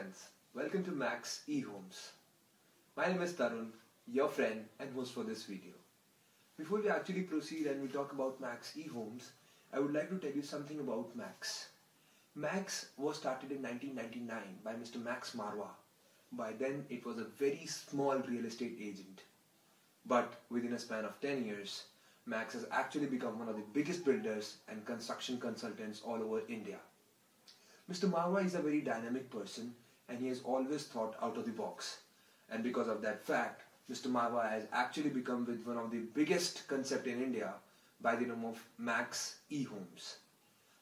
friends, welcome to Max eHomes. My name is Tarun, your friend and host for this video. Before we actually proceed and we talk about Max eHomes, I would like to tell you something about Max. Max was started in 1999 by Mr. Max Marwah. By then it was a very small real estate agent. But within a span of 10 years, Max has actually become one of the biggest builders and construction consultants all over India. Mr. Marwah is a very dynamic person and he has always thought out of the box. And because of that fact, Mr. Marwah has actually become with one of the biggest concept in India by the name of Max eHomes.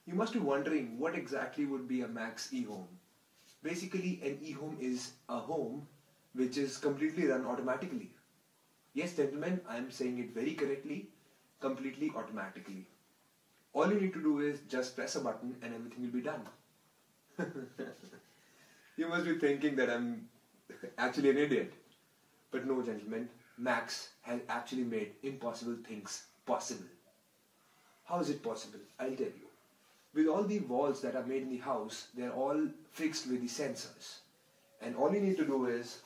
You must be wondering what exactly would be a Max eHome. Basically, an eHome is a home which is completely run automatically. Yes, gentlemen, I am saying it very correctly, completely automatically. All you need to do is just press a button and everything will be done. You must be thinking that I'm actually an idiot. But no, gentlemen, Max has actually made impossible things possible. How is it possible? I'll tell you. With all the walls that are made in the house, they're all fixed with the sensors. And all you need to do is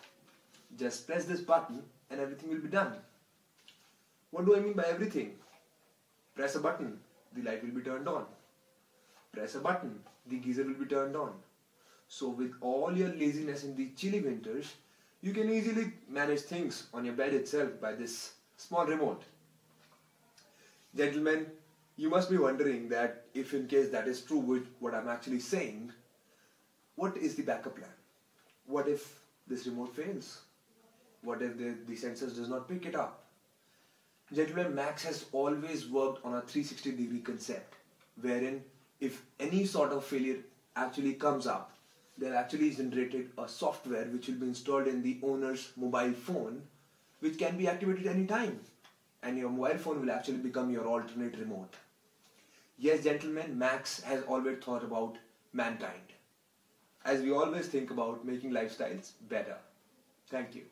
just press this button and everything will be done. What do I mean by everything? Press a button, the light will be turned on. Press a button, the geyser will be turned on. So with all your laziness in the chilly winters, you can easily manage things on your bed itself by this small remote. Gentlemen, you must be wondering that if in case that is true with what I'm actually saying, what is the backup plan? What if this remote fails? What if the sensors does not pick it up? Gentlemen, Max has always worked on a 360-degree concept, wherein if any sort of failure actually comes up, there actually is generated a software which will be installed in the owner's mobile phone, which can be activated anytime. And your mobile phone will actually become your alternate remote. Yes, gentlemen, Max has always thought about mankind, as we always think about making lifestyles better. Thank you.